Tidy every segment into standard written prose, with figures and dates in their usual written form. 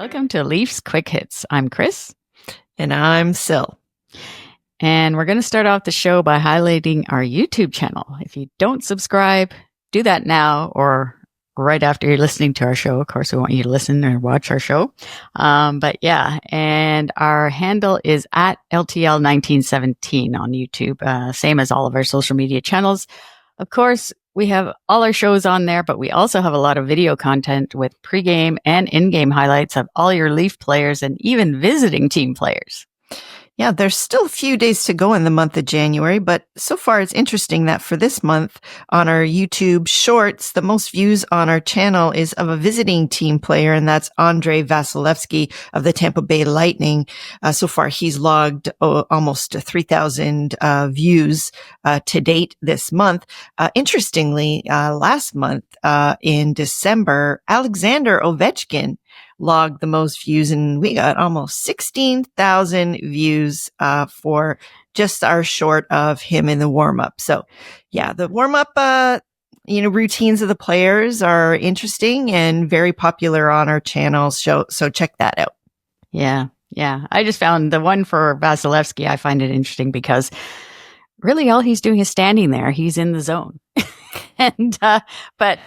Welcome to Leafs Quick Hits. I'm Chris. And I'm Sil. And we're going to start off the show by highlighting our YouTube channel. If you don't subscribe, do that now or right after you're listening to our show. Of course, we want you to listen or watch our show. But yeah, and our handle is at LTL1917 on YouTube, same as all of our social media channels. Of course, we have all our shows on there, but we also have a lot of video content with pregame and in-game highlights of all your Leaf players and even visiting team players. Yeah, there's still a few days to go in the month of January, but so far it's interesting that for this month on our YouTube shorts, the most views on our channel is of a visiting team player, and that's Andrei Vasilevsky of the Tampa Bay Lightning. So far he's logged almost 3,000 views to date this month. Interestingly, last month in December, Alexander Ovechkin logged the most views, and we got almost 16,000 views for just our short of him in the warm-up. So yeah, the warm-up routines of the players are interesting and very popular on our channel, so check that out. Yeah. I just found the one for Vasilevsky, I find it interesting because really all he's doing is standing there. He's in the zone. And but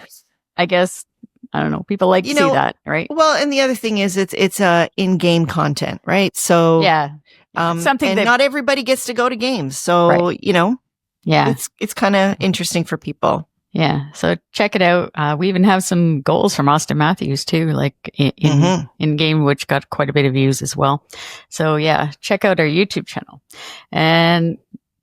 I guess I don't know. People like to see that, right? Well, and the other thing is it's in-game content, right? So yeah, something and that not everybody gets to go to games. So, right. Yeah, it's kind of interesting for people. Yeah. So check it out. We even have some goals from Austin Matthews too, like in game, which got quite a bit of views as well. So yeah, check out our YouTube channel. And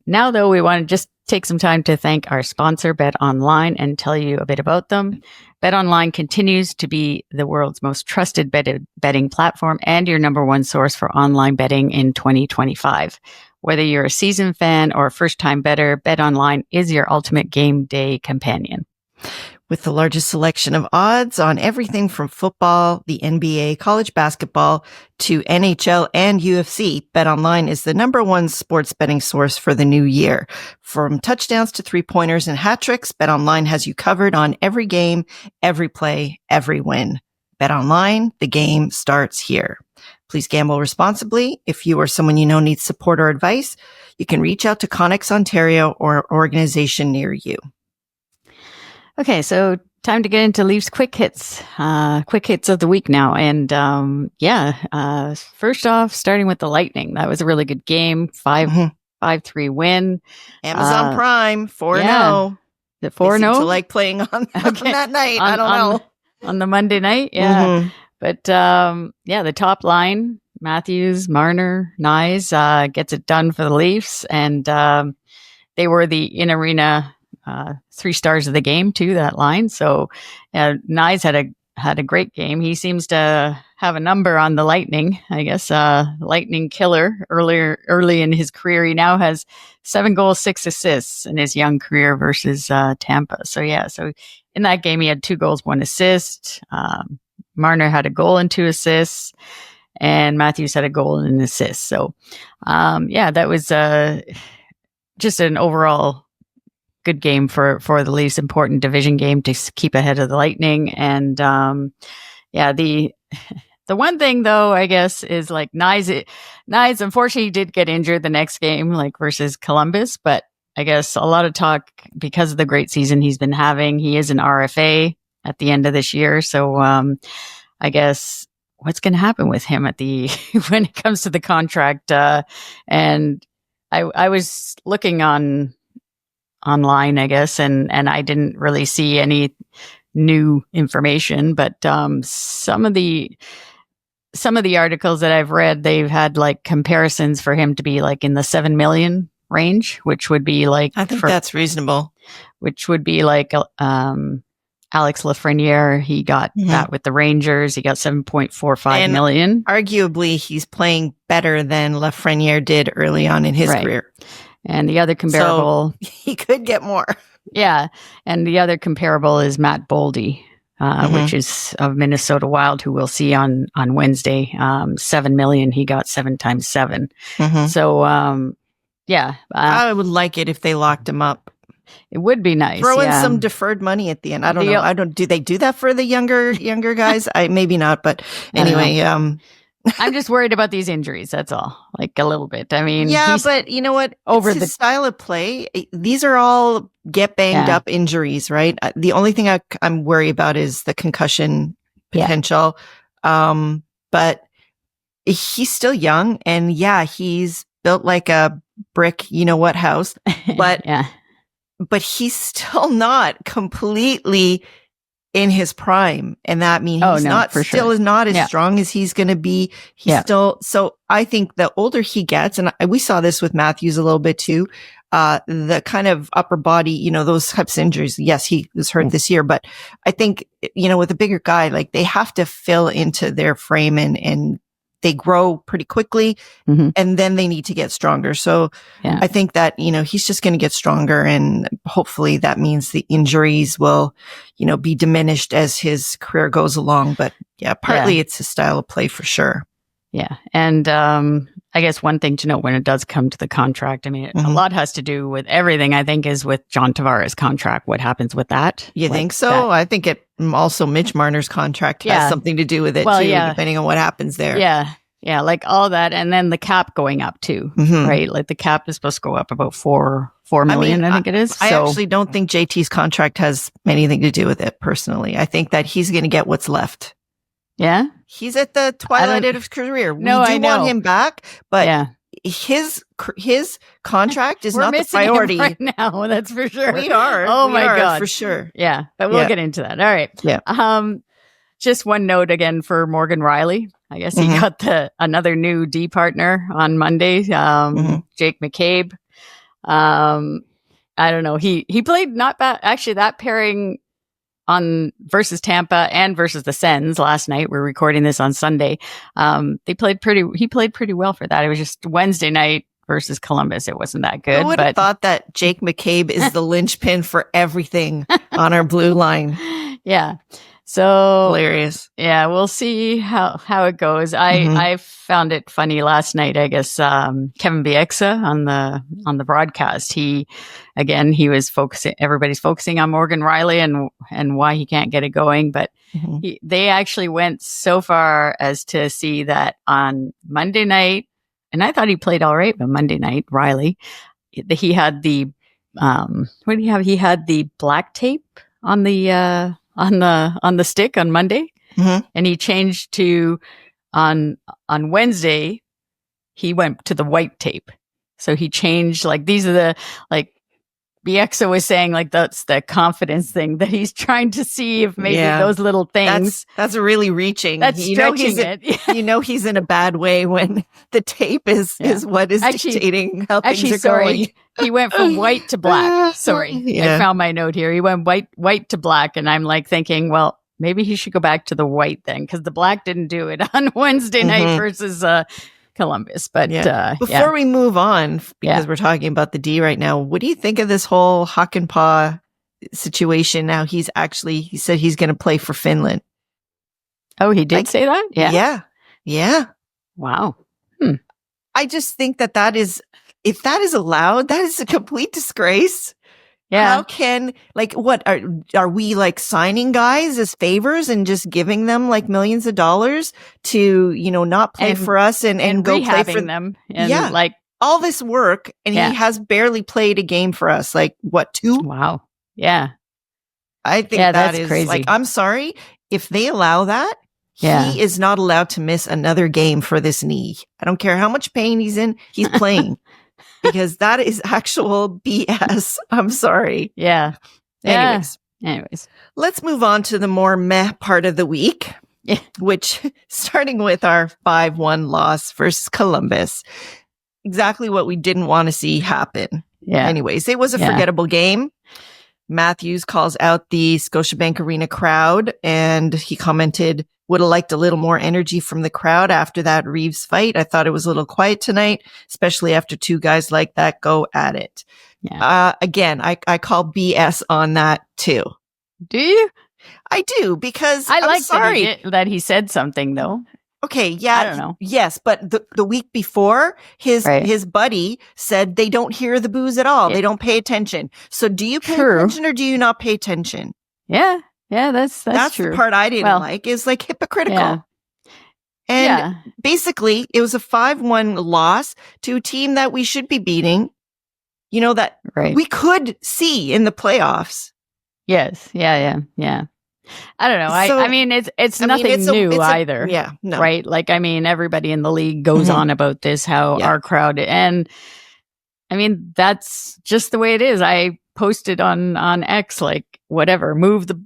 now though, we want to just take some time to thank our sponsor, Bet Online, and tell you a bit about them. Bet Online continues to be the world's most trusted betting platform and your number one source for online betting in 2025. Whether you're a seasoned fan or a first-time bettor, Bet Online is your ultimate game day companion. With the largest selection of odds on everything from football, the NBA, college basketball, to NHL and UFC, BetOnline is the number one sports betting source for the new year. From touchdowns to three-pointers and hat tricks, BetOnline has you covered on every game, every play, every win. BetOnline, the game starts here. Please gamble responsibly. If you or someone you know needs support or advice, you can reach out to Connex Ontario or an organization near you. Okay, so time to get into Leafs quick hits of the week now. And first off, starting with the Lightning. That was a really good game. 5-3 win. Amazon Prime, 4-0. The 4-0? To like playing on that night. I don't know. On the Monday night, yeah. Mm-hmm. But the top line, Matthews, Marner, Nyes, gets it done for the Leafs. And they were the in-arena 3 stars of the game too, that line. So Nyes had a great game. He seems to have a number on the Lightning, I guess, Lightning killer early in his career. He now has 7 goals, 6 assists in his young career versus Tampa. So in that game, he had 2 goals, 1 assist. Marner had a goal and 2 assists, and Matthews had a goal and an assist. So, that was just an overall good game for the Leafs, important division game to keep ahead of the Lightning. And the one thing though, I guess, is like Nyes unfortunately did get injured the next game, like versus Columbus, but I guess a lot of talk because of the great season he's been having. He is an RFA at the end of this year, so I guess what's going to happen with him when it comes to the contract? And I was looking online, I guess, and I didn't really see any new information, but some of the articles that I've read, they've had like comparisons for him to be like in the 7 million range, which would be like, I think that's reasonable. Which would be like Alex Lafreniere. He got that with the Rangers. He got 7.45 million. Arguably, he's playing better than Lafreniere did early on in his career. And the other comparable... So he could get more. Yeah. And the other comparable is Matt Boldy, which is of Minnesota Wild, who we'll see on Wednesday. 7 million. He got 7 times 7. So, I would like it if they locked him up. It would be nice. Throw in some deferred money at the end. I don't know. Do they do that for the younger guys? Maybe not, but anyway, I'm just worried about these injuries. That's all. Like a little bit. I mean, but you know what? Over the style of play, these are all get banged up injuries, right? The only thing I'm worried about is the concussion potential. But he's still young, and he's built like a brick, you know what house, but but he's still not completely in his prime, and that means he's is not as strong as he's going to be. He's still, so I think the older he gets, and we saw this with Matthews a little bit too, the kind of upper body, you know, those types of injuries. Yes, he was hurt this year, but I think, you know, with a bigger guy, like they have to fill into their frame and they grow pretty quickly, and then they need to get stronger. So I think that, you know, he's just going to get stronger, and hopefully that means the injuries will, you know, be diminished as his career goes along. But partly it's his style of play for sure. Yeah. And I guess one thing to note when it does come to the contract, I mean, a lot has to do with everything, I think, is with John Tavares' contract. What happens with that? You think so? I think also Mitch Marner's contract has something to do with it too, depending on what happens there. Yeah. Yeah. Like all that. And then the cap going up too, right? Like the cap is supposed to go up about $4 million, I think it is. I actually don't think JT's contract has anything to do with it personally. I think that he's going to get what's left. Yeah. He's at the twilight of his career. No, we do want him back, but his contract is not the priority right now. That's for sure. We are. Oh my God. For sure. Yeah. But we'll get into that. All right. Yeah. Just one note again for Morgan Riley. I guess he got another new D partner on Monday. Jake McCabe. I don't know. He played not bad. Actually, that pairing on versus Tampa and versus the Sens last night. We're recording this on Sunday. He played pretty well for that. It was just Wednesday night versus Columbus. It wasn't that good. I would have thought that Jake McCabe is the linchpin for everything on our blue line. Yeah. So hilarious. Yeah, we'll see how it goes. I found it funny last night. I guess Kevin Bieksa on the broadcast. He was focusing. Everybody's focusing on Morgan Riley and why he can't get it going. But they actually went so far as to see that on Monday night, and I thought he played all right. But Monday night, Riley, he had the what did he have? He had the black tape on the stick on Monday, and he changed to on Wednesday. He went to the white tape, so he changed. Like these are the Bieksa was saying, like that's the confidence thing that he's trying to see if maybe those little things. That's really reaching. That's stretching it. You know he's in a bad way when the tape is what is dictating how things are going. He went from white to black. Sorry. I found my note here. He went white to black. And I'm like thinking, well, maybe he should go back to the white then, because the black didn't do it on Wednesday night versus Columbus. But before we move on, because we're talking about the D right now, what do you think of this whole Hakanpää situation? Now he said he's going to play for Finland. Oh, he did say that? Yeah. Wow. I just think that is, if that is allowed, that is a complete disgrace. Yeah. How can, what are we signing guys as favors and just giving them millions of dollars to, not play for us and go play for them? And all this work, and he has barely played a game for us. 2? Wow. Yeah. I think that is crazy. I'm sorry if they allow that. He is not allowed to miss another game for this knee. I don't care how much pain he's in. He's playing. Because that is actual BS. I'm sorry. Yeah. Anyways. Let's move on to the more meh part of the week, which starting with our 5-1 loss versus Columbus. Exactly what we didn't want to see happen. Yeah. Anyways, it was a forgettable game. Matthews calls out the Scotiabank Arena crowd, and he commented, would have liked a little more energy from the crowd after that Reeves fight. I thought it was a little quiet tonight, especially after two guys like that go at it. Yeah. Again, I call BS on that too. Do you? I do, because I like that he said something though. Okay, yeah, I don't know. Yes, but the week before, his buddy said they don't hear the boos at all. They don't pay attention. So do you pay attention or do you not pay attention? Yeah, that's true. The part I didn't like. Is like hypocritical. Yeah. And basically, it was a 5-1 loss to a team that we should be beating. You know, that we could see in the playoffs. Yes. Yeah. I don't know. So, I mean, it's nothing new either. Yeah. No. Right. Like, I mean, everybody in the league goes on about this, how our crowd, and I mean, that's just the way it is. I posted on X, like, whatever, move the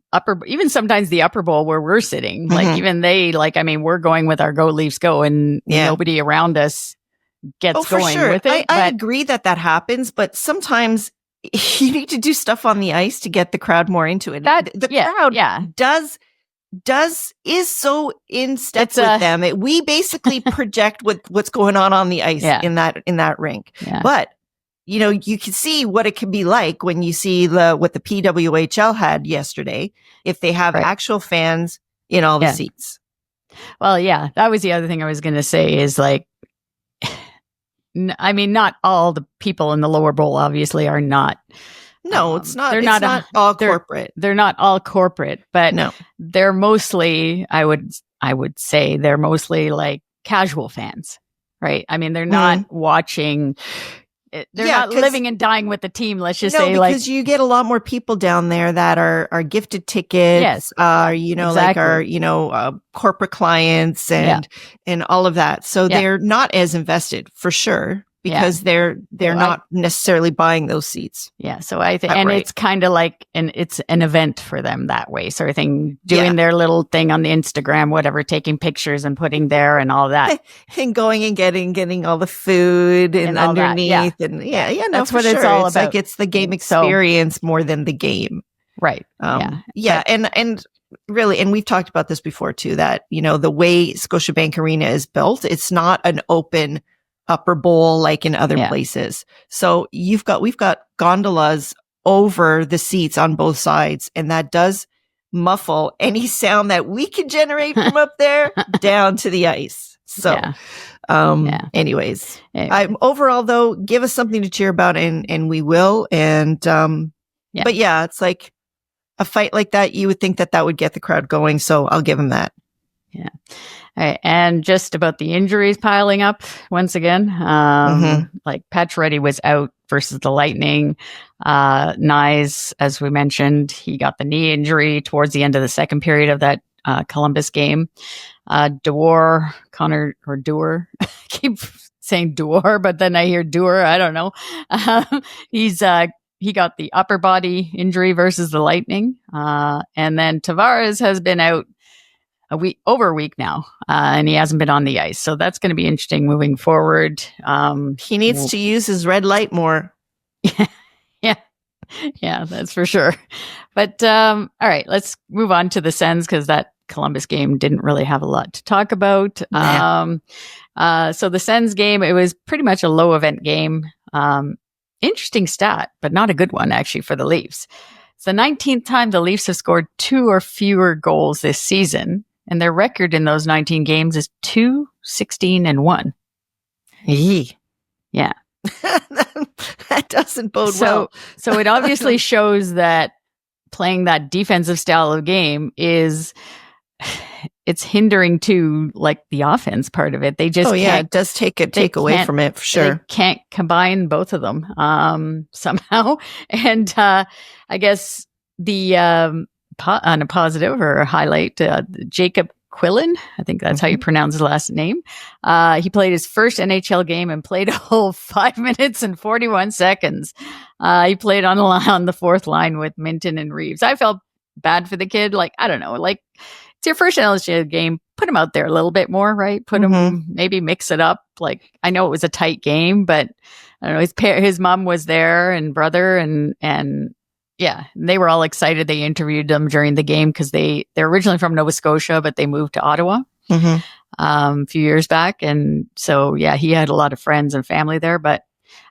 even sometimes the upper bowl where we're sitting, like even they, like, I mean, we're going with our Go Leafs Go, and nobody around us gets going with it. I agree that happens, but sometimes you need to do stuff on the ice to get the crowd more into it. The crowd is so in step with them. We basically project what's going on the ice in that rink. Yeah. But you know, you can see what it can be like when you see what the PWHL had yesterday, if they have actual fans in all the seats. Well, yeah, that was the other thing I was going to say is, like, I mean, not all the people in the lower bowl obviously are not. No, it's not. They're not all corporate. They're not all corporate, but they're mostly, I would say they're mostly like casual fans, right? I mean, they're not watching. They're not living and dying with the team. Let's just say, because you get a lot more people down there that are gifted tickets, like our, corporate clients and all of that. So they're not as invested for sure, because they're not necessarily buying those seats. Yeah. So I think, and it's kind of like, it's an event for them that way, sort of thing, doing their little thing on the Instagram, whatever, taking pictures and putting there and all that. And going and getting all the food and underneath. That. And that's what it's all about. Like, it's the game experience more than the game. Right. And really, and we've talked about this before too, that, the way Scotiabank Arena is built, it's not an open upper bowl like in other places. So we've got gondolas over the seats on both sides, and that does muffle any sound that we can generate from up there down to the ice. So, anyways, overall though, give us something to cheer about, and we will. And, but it's like a fight like that, you would think that would get the crowd going. So I'll give them that. Yeah. All right. And just about the injuries piling up once again, like Pacioretty was out versus the Lightning. Nyes, as we mentioned, he got the knee injury towards the end of the second period of that Columbus game. Dewar, Connor, or Dewar, I keep saying Dewar, but then I hear Dewar. I don't know. He got the upper body injury versus the Lightning. And then Tavares has been out over a week now, and he hasn't been on the ice. So that's going to be interesting moving forward. He needs to use his red light more. Yeah, that's for sure. But all right, let's move on to the Sens, because that Columbus game didn't really have a lot to talk about. So the Sens game, it was pretty much a low event game. Interesting stat, but not a good one actually for the Leafs. It's the 19th time the Leafs have scored 2 or fewer goals this season, and their record in those 19 games is 2-16-1. Yeah. That doesn't bode well. So it obviously shows that playing that defensive style of game it's hindering to, like, the offense part of it. They just it does take away from it for sure. They can't combine both of them somehow. And I guess on a positive or a highlight, Jacob Quillen, I think that's how you pronounce his last name. He played his first NHL game and played a whole 5 minutes and 41 seconds. He played on the fourth line with Minton and Reeves. I felt bad for the kid. Like, I don't know, like, it's your first NHL game. Put him out there a little bit more, right? Put him, maybe mix it up. Like, I know it was a tight game, but I don't know. His mom was there, and brother, and they were all excited. They interviewed them during the game because they're originally from Nova Scotia, but they moved to Ottawa a few years back, and so he had a lot of friends and family there. But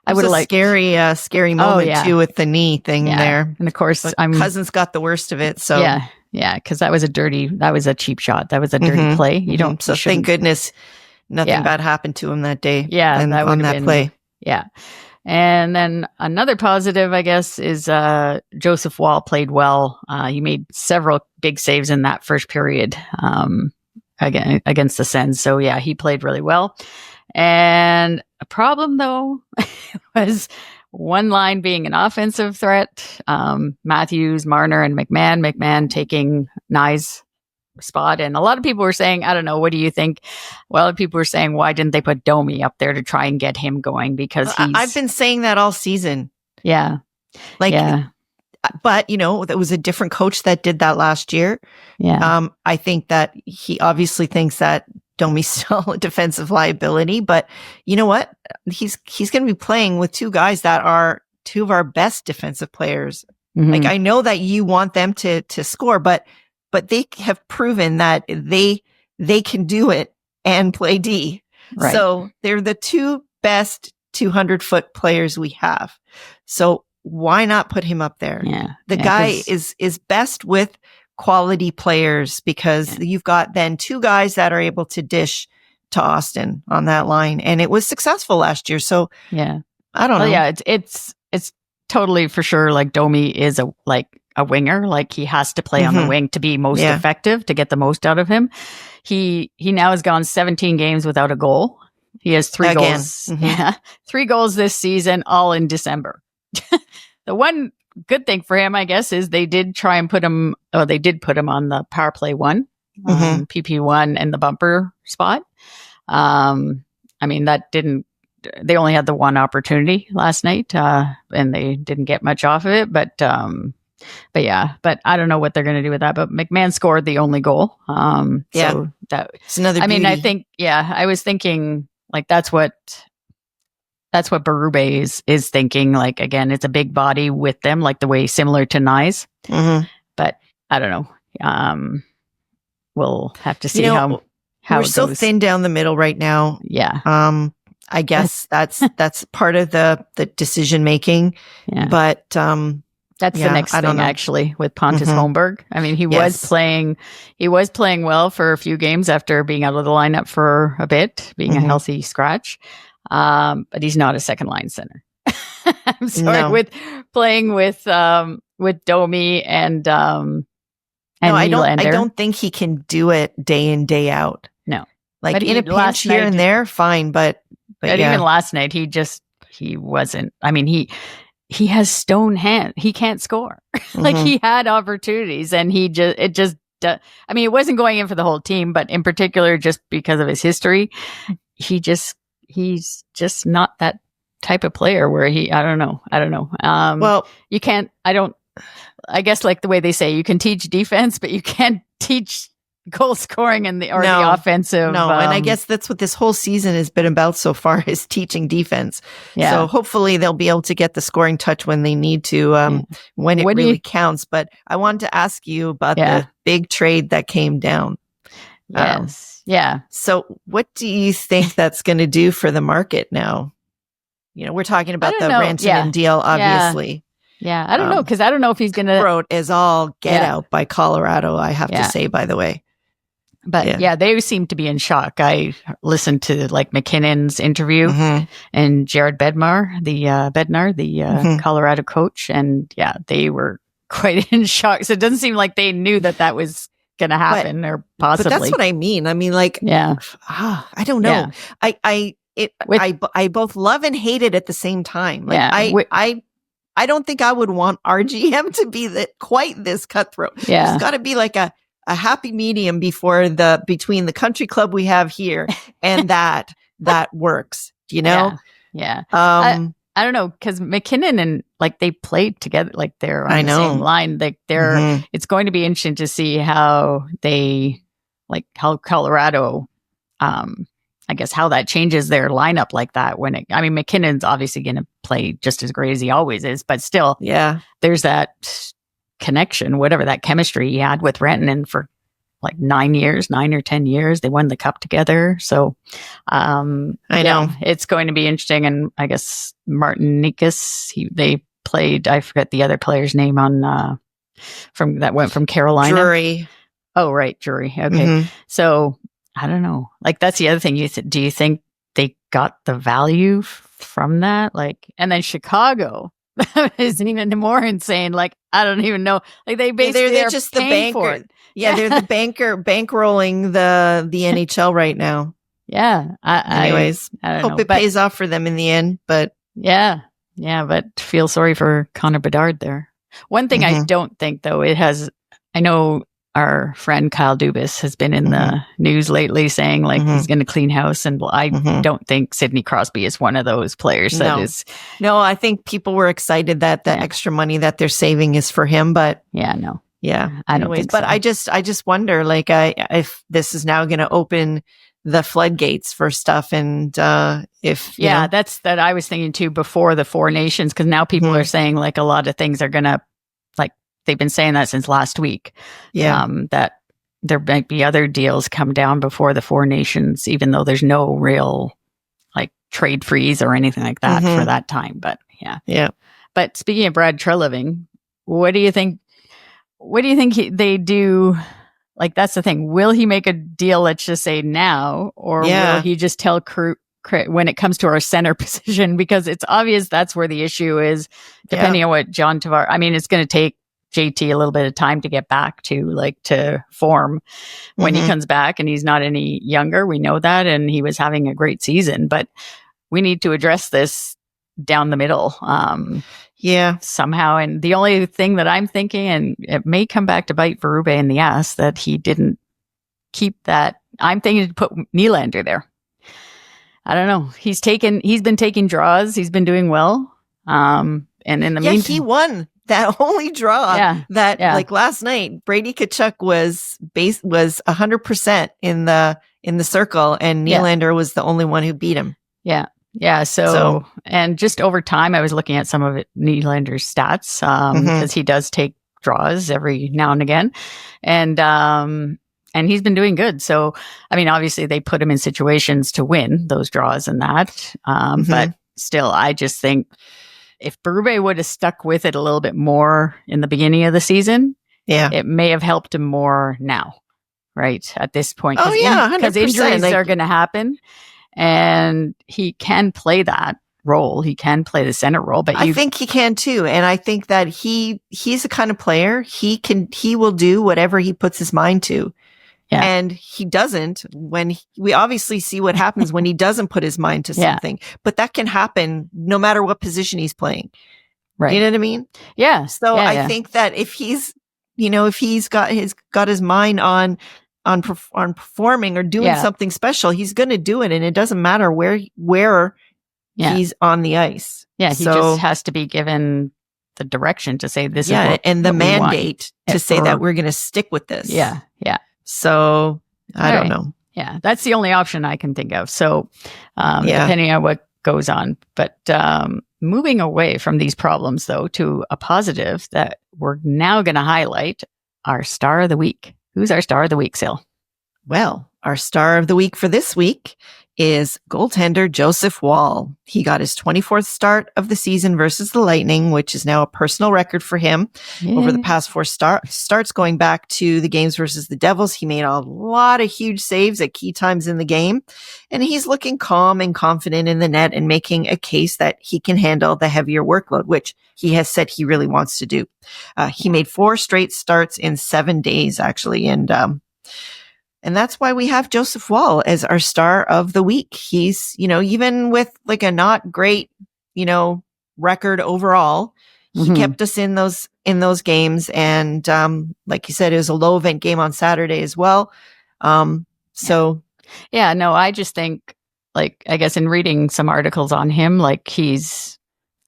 I would have liked scary moment too with the knee thing there. And of course, cousin's got the worst of it. So Yeah, because that was a cheap shot. That was a dirty play. You don't. So thank goodness nothing bad happened to him that day. Yeah, that on that play. Yeah. And then another positive, I guess, is Joseph Woll played well. He made several big saves in that first period against the Sens. So, yeah, he played really well. And a problem, though, was one line being an offensive threat. Matthews, Marner, and McMahon. McMahon taking Nye's spot. And a lot of people were saying, I don't know, what do you think? Well, people were saying, why didn't they put Domi up there to try and get him going? Because I've been saying that all season. Yeah. But, there was a different coach that did that last year. Yeah. I think that he obviously thinks that Domi's still a defensive liability, but you know what? He's going to be playing with two guys that are two of our best defensive players. Mm-hmm. Like, I know that you want them to score, but they have proven that they can do it and play D. Right. So they're the two best 200-foot players we have. So why not put him up there? Yeah. The guy is best with quality players because you've got then two guys that are able to dish to Austin on that line. And it was successful last year. So I don't know. Yeah, it's totally for sure. Like Domi is a winger. Like he has to play on the wing to be most effective, to get the most out of him. He now has gone 17 games without a goal. He has 3 goals. Mm-hmm. Yeah. 3 goals this season, all in December. The one good thing for him, I guess, is they did try and put him on the power play 1, PP1 and the bumper spot. They only had the one opportunity last night, and they didn't get much off of it, but I don't know what they're going to do with that. But McMahon scored the only goal. So that's another beauty. I think, I was thinking like that's what Berube is thinking. Like, again, it's a big body with them, like the way similar to Nye's. Mm-hmm. But I don't know. We'll have to see how we're so thin down the middle right now. Yeah. I guess that's part of the decision making. Yeah. But that's the next thing, actually, with Pontus Holmberg. I mean, he was playing well for a few games after being out of the lineup for a bit, being a healthy scratch. But he's not a second line center. I'm sorry, with playing with Domi and I don't think he can do it day in, day out. No, like but in a pinch here and there, fine. But even last night, he wasn't. I mean, he has stone hand. He can't score. Like he had opportunities, and it wasn't going in for the whole team, but in particular, just because of his history, he's just not that type of player where I don't know. Well, you can't. I guess like the way they say, you can teach defense, but you can't teach goal scoring the offensive. No, and I guess that's what this whole season has been about so far, is teaching defense. Yeah. So hopefully they'll be able to get the scoring touch when they need to, when it really counts. But I wanted to ask you about the big trade that came down. Yes. Yeah. So what do you think that's going to do for the market now? We're talking about the Rantanen deal, obviously. Yeah, I don't know, because I don't know if he's going to... Throat is all get out by Colorado, I have to say, by the way. But they seem to be in shock. I listened to like McKinnon's interview and Jared Bednar, the Colorado coach. And they were quite in shock. So it doesn't seem like they knew that was going to happen or possibly. But that's what I mean. I mean, like, I don't know. Yeah. I both love and hate it at the same time. Like, I don't think I would want our GM to be quite this cutthroat. Yeah. There's got to be like a happy medium between the country club we have here and that works, Yeah. I don't know, because McKinnon and like they played together, like they're on the same line. Like it's going to be interesting to see how Colorado, I guess how that changes their lineup like that McKinnon's obviously going to play just as great as he always is, but still, there's that connection, whatever that chemistry he had with Rantanen for like 9 or 10 years. They won the cup together. So, I know it's going to be interesting. And I guess Martin Nikas, they played, I forget the other player's name on that went from Carolina. Drury. Oh, right. Drury. Okay. So I don't know. Like, that's the other thing. Do you think they got the value from that? Like, and then Chicago is even more insane. Like, I don't even know. Like, they basically they're are just the paying for banker. it. Yeah, they're the bankrolling the NHL right now. Yeah. Anyways, I don't hope know, it pays off for them in the end. But yeah, but feel sorry for Connor Bedard there. One thing I don't think, though, I know our friend Kyle Dubas has been in the news lately saying like he's going to clean house, and I don't think Sidney Crosby is one of those players that is. No, I think people were excited that the extra money that they're saving is for him, but I don't think but so. I just wonder, like, if this is now going to open the floodgates for stuff, and if that's that I was thinking too before the Four Nations, because now people are saying like a lot of things are gonna, like, they've been saying that since last week, that there might be other deals come down before the Four Nations, even though there's no real like trade freeze or anything like that for that time. But but speaking of Brad Treliving, what do you think they do? Like, that's the thing. Will he make a deal, let's just say now, or will he just tell when it comes to our center position? Because it's obvious that's where the issue is, depending on what John Tavares, I mean, it's going to take JT a little bit of time to get back to form when he comes back, and he's not any younger. We know that, and he was having a great season, but we need to address this down the middle. Somehow. And the only thing that I'm thinking, and it may come back to bite Berube in the ass, that he didn't keep that. I'm thinking to put Nylander there. I don't know. He's been taking draws. He's been doing well. And in the meantime, he won that only draw like last night. Brady Tkachuk was 100% in the circle, and Nylander was the only one who beat him. So, and just over time, I was looking at some of Nylander's stats, because he does take draws every now and again, and he's been doing good. So, I mean, obviously they put him in situations to win those draws and that, but still, I just think if Berube would have stuck with it a little bit more in the beginning of the season, it may have helped him more now, right? At this point. Because injuries are going to happen. And he can play that role. He can play the center role, but I think he can too. And I think that he's the kind of player he will do whatever he puts his mind to. Yeah. And he doesn't we obviously see what happens when he doesn't put his mind to something, but that can happen no matter what position he's playing. Right. You know what I mean? Yeah. So I think that if he's got his mind on performing or doing something special, he's going to do it, and it doesn't matter where he's on the ice. Yeah, he just has to be given the direction to say this is and the mandate to say that we're going to stick with this. Yeah. So I don't know. Yeah, that's the only option I can think of. So depending on what goes on, but moving away from these problems though to a positive that we're now going to highlight, our star of the week. Who's our star of the week, Sil? Well, our star of the week for this week is goaltender Joseph Woll. He got his 24th start of the season versus the Lightning, which is now a personal record for him. Over the past 4 starts going back to the games versus the Devils. He made a lot of huge saves at key times in the game, and he's looking calm and confident in the net and making a case that he can handle the heavier workload, which he has said he really wants to do. He made 4 straight starts in 7 days, actually, and that's why we have Joseph Woll as our star of the week. He's, even with like a not great, record overall, he kept us in those games. And, like you said, it was a low event game on Saturday as well. I just think, like, I guess in reading some articles on him, like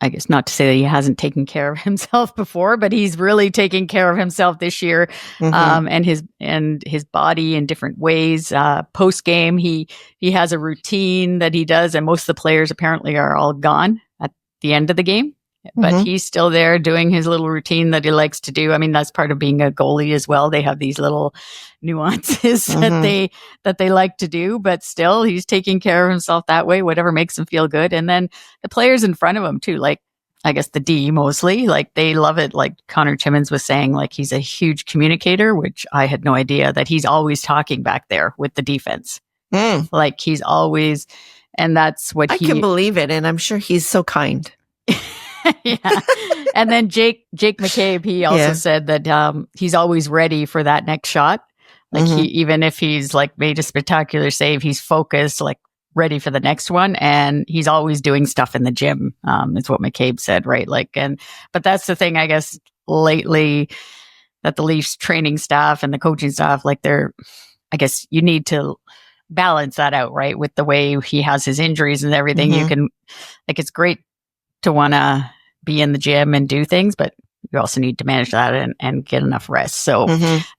I guess not to say that he hasn't taken care of himself before, but he's really taking care of himself this year, and his body in different ways. Post game, he has a routine that he does, and most of the players apparently are all gone at the end of the game. But he's still there doing his little routine that he likes to do. I mean, that's part of being a goalie as well. They have these little nuances that they like to do, but still he's taking care of himself that way, whatever makes him feel good. And then the players in front of him too, like I guess the D mostly, like they love it. Like Connor Timmins was saying, like he's a huge communicator, which I had no idea that he's always talking back there with the defense. Like he's always, and that's what I can believe it. And I'm sure he's so kind. Yeah. And then Jake McCabe, he also said that he's always ready for that next shot. Like he, even if he's like made a spectacular save, he's focused, like ready for the next one. And he's always doing stuff in the gym. Is what McCabe said, right? Like, but that's the thing, I guess, lately that the Leafs training staff and the coaching staff, like I guess you need to balance that out, right? With the way he has his injuries and everything, you can, like, it's great to want to be in the gym and do things, but you also need to manage that and get enough rest. So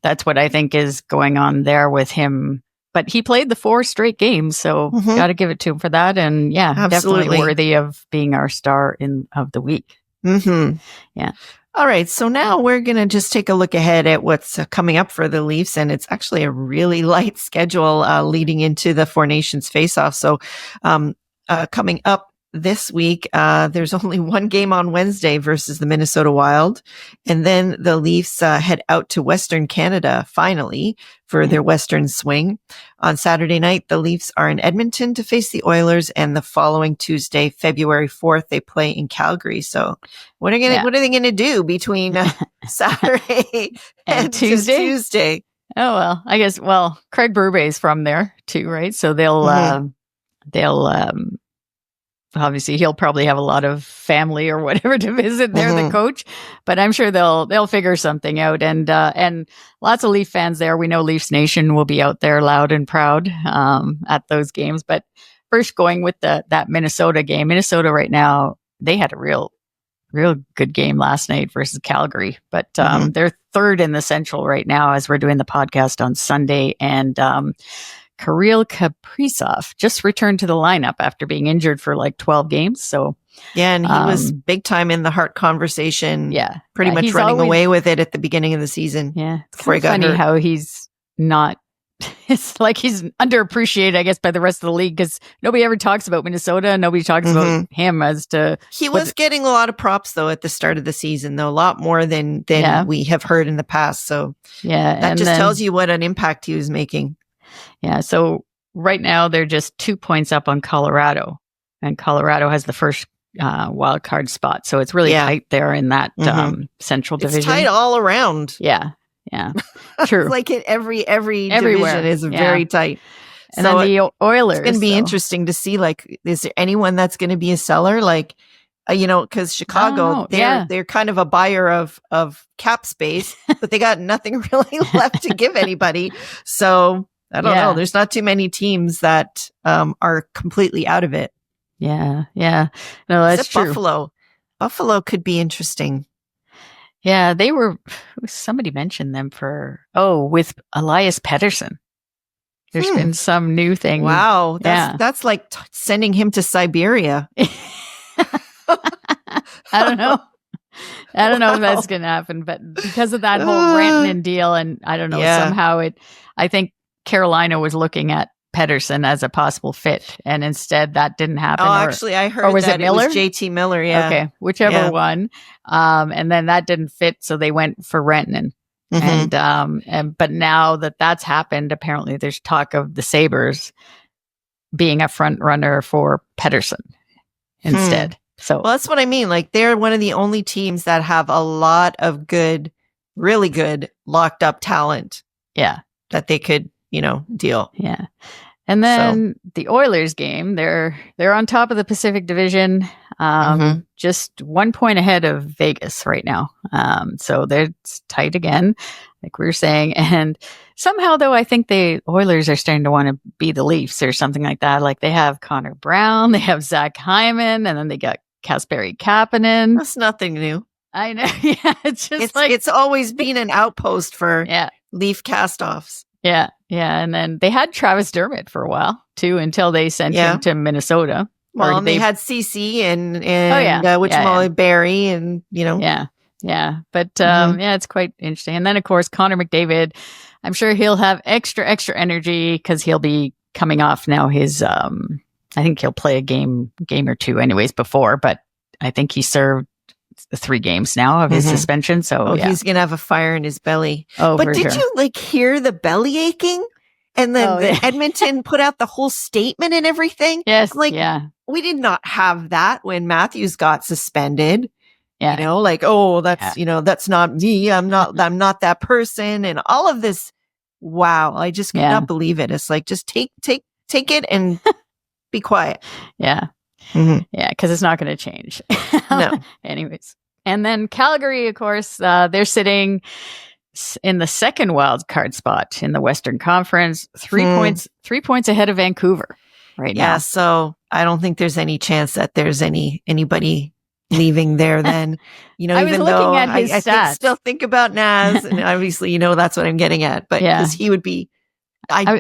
that's what I think is going on there with him. But he played the 4 straight games, so got to give it to him for that. And yeah, absolutely. Definitely worthy of being our star of the week. Yeah. All right. So now we're going to just take a look ahead at what's coming up for the Leafs. And it's actually a really light schedule leading into the Four Nations face-off. So coming up this week, there's only one game on Wednesday versus the Minnesota Wild. And then the Leafs head out to Western Canada finally for their Western swing. On Saturday night, the Leafs are in Edmonton to face the Oilers. And the following Tuesday, February 4th, they play in Calgary. So what are they going to do between Saturday and Tuesday? Oh, well, I guess, Craig Berube from there too, right? So they'll obviously he'll probably have a lot of family or whatever to visit there, the coach, but I'm sure they'll figure something out. And lots of Leaf fans there. We know Leafs Nation will be out there loud and proud, at those games. But first going with that Minnesota game, Minnesota right now, they had a real good game last night versus Calgary, but, they're third in the Central right now as we're doing the podcast on Sunday. And, Kirill Kaprizov just returned to the lineup after being injured for like 12 games. So yeah, and he was big time in the Hart conversation. Yeah, pretty much running away with it at the beginning of the season. Yeah, it's kind of funny how he's not. It's like he's underappreciated, I guess, by the rest of the league because nobody ever talks about Minnesota. Nobody talks about him as to. He was getting a lot of props though at the start of the season, though a lot more than we have heard in the past. So yeah, that just tells you what an impact he was making. Yeah, so right now they're just 2 points up on Colorado, and Colorado has the first wild card spot. So it's really tight there in that Central Division. It's tight all around. Yeah, true. Like in every division is very tight. And so then the Oilers. It's going to be interesting to see, like, is there anyone that's going to be a seller? Like, because Chicago, they're kind of a buyer of cap space, but they got nothing really left to give anybody. So I don't know. There's not too many teams that are completely out of it. Yeah. No, that's true. Buffalo. Buffalo could be interesting. Yeah, somebody mentioned them with Elias Pettersson. There's been some new thing. Wow. That's like sending him to Siberia. I don't know. I don't know if that's going to happen, but because of that whole Rantanen deal, and I don't know, somehow I think Carolina was looking at Pettersson as a possible fit, and instead that didn't happen. Actually, I heard was that it Miller? Was JT Miller, yeah. Okay, whichever one. And then that didn't fit, so they went for Rantanen. But now that's happened, apparently there's talk of the Sabres being a front runner for Pettersson instead. So that's what I mean. Like, they're one of the only teams that have a lot of good, really good locked up talent. Yeah, that they could, deal. Yeah. And then the Oilers game, they're on top of the Pacific Division, just 1 point ahead of Vegas right now. So they're tight again, like we were saying. And somehow, though, I think the Oilers are starting to want to be the Leafs or something like that. Like, they have Connor Brown, they have Zach Hyman, and then they got Kasperi Kapanen. That's nothing new. I know. Yeah, it's always been an outpost for Leaf castoffs. Yeah. And then they had Travis Dermott for a while too, until they sent him to Minnesota. Well, and they had CC and Barry, and Yeah. But it's quite interesting. And then of course Connor McDavid, I'm sure he'll have extra energy because he'll be coming off now his I think he'll play a game or two anyways before, but I think he served 3 games now of his suspension. So he's going to have a fire in his belly. Oh, but did you like hear the belly aching? And then Edmonton put out the whole statement and everything. Yes. Like, we did not have that when Matthews got suspended. Yeah. You know, like, oh, that's, you know, that's not me. I'm not that person. And all of this. Wow. I just cannot believe it. It's like, just take it and be quiet. Yeah. Yeah. Cause it's not going to change. No. Anyways. And then Calgary, of course, they're sitting in the second wild card spot in the Western Conference, 3 points ahead of Vancouver right now. Yeah. So I don't think there's any chance that there's anybody leaving there then, you know, even though I still think about Naz, and obviously, you know, that's what I'm getting at, but because he would be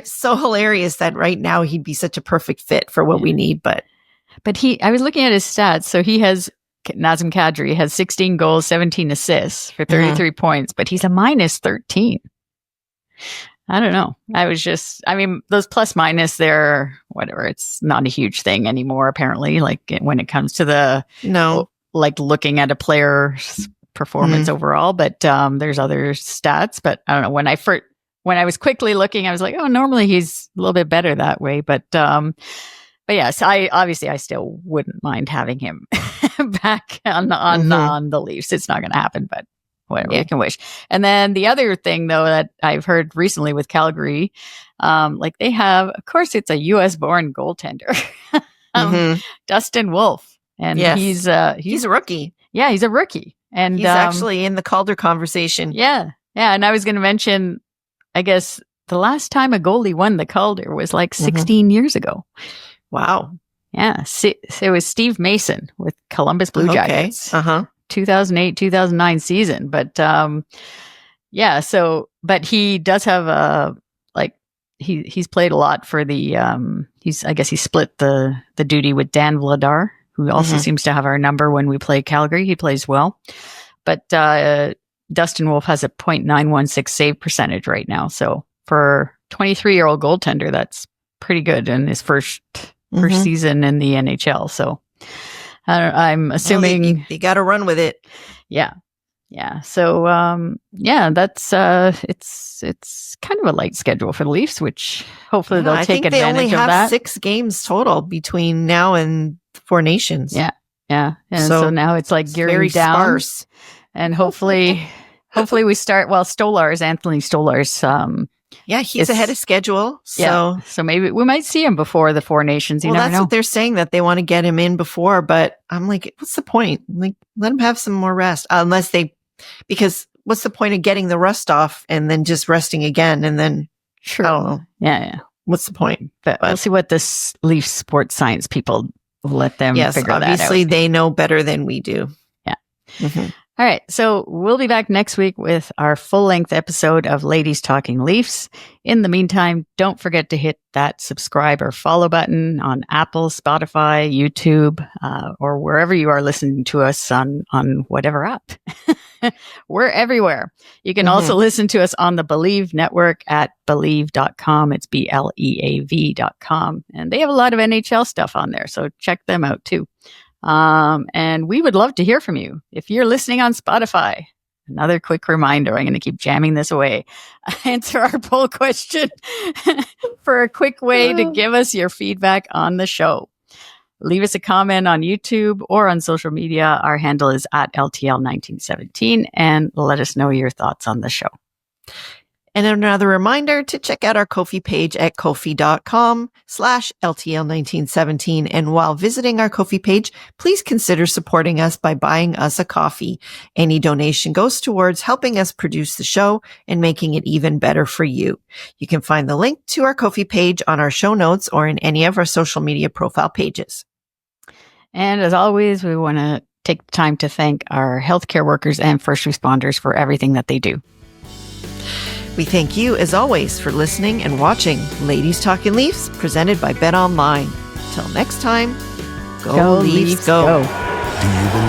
so hilarious that right now he'd be such a perfect fit for what we need. But I was looking at his stats. So he has, Nazem Kadri has 16 goals, 17 assists for 33 points, but he's a minus 13. I don't know. Those plus minus, they're whatever. It's not a huge thing anymore, apparently, like when it comes to like looking at a player's performance overall, but there's other stats. But I don't know. When I was quickly looking, I was like, oh, normally he's a little bit better that way. But yes, I still wouldn't mind having him back on the Leafs. It's not going to happen, but whatever, you can wish. And then the other thing, though, that I've heard recently with Calgary, like they have, of course, it's a U.S. born goaltender, Dustin Wolf. And he's a rookie. Yeah, he's a rookie. And he's actually in the Calder conversation. Yeah. Yeah. And I was going to mention, I guess the last time a goalie won the Calder was like 16 years ago. Wow. Yeah. It was Steve Mason with Columbus Blue Jackets. 2008, 2009 season. But but he does have he's played a lot for the he split the duty with Dan Vladar, who also seems to have our number when we play Calgary. He plays well. But Dustin Wolf has a .916 save percentage right now. So for 23-year-old goaltender, that's pretty good in his first season in the NHL. So I'm assuming you got to run with it. Yeah. Yeah. So, that's, it's kind of a light schedule for the Leafs, which hopefully they'll take advantage of that. I think they only have 6 games total between now and Four Nations. Yeah. Yeah. And so now it's like gearing down. Sparse. And hopefully we start, Anthony Stolar's, he's ahead of schedule. So maybe we might see him before the Four Nations. You never know. That's what they're saying, that they want to get him in before, but I'm like, what's the point? Like, let him have some more rest. Because what's the point of getting the rust off and then just resting again? And then, I don't know. Yeah. What's the point? But we'll see what the Leaf sports science people let them figure that out. Obviously they know better than we do. Yeah. All right. So we'll be back next week with our full-length episode of Ladies Talking Leafs. In the meantime, don't forget to hit that subscribe or follow button on Apple, Spotify, YouTube, or wherever you are listening to us on whatever app. We're everywhere. You can also listen to us on the Believe network at Believe.com. It's BLEAV.com. And they have a lot of NHL stuff on there, so check them out too. And we would love to hear from you. If you're listening on Spotify, another quick reminder, I'm going to keep jamming this away. Answer our poll question for a quick way to give us your feedback on the show. Leave us a comment on YouTube or on social media. Our handle is at LTL1917, and let us know your thoughts on the show. And another reminder to check out our Ko-fi page at kofi.com/LTL1917. And while visiting our Ko-fi page, please consider supporting us by buying us a coffee. Any donation goes towards helping us produce the show and making it even better for you. You can find the link to our Ko-fi page on our show notes or in any of our social media profile pages. And as always, we want to take the time to thank our healthcare workers and first responders for everything that they do. We thank you, as always, for listening and watching Ladies Talking Leafs, presented by Bet Online. Till next time, go Leafs, go. Do you believe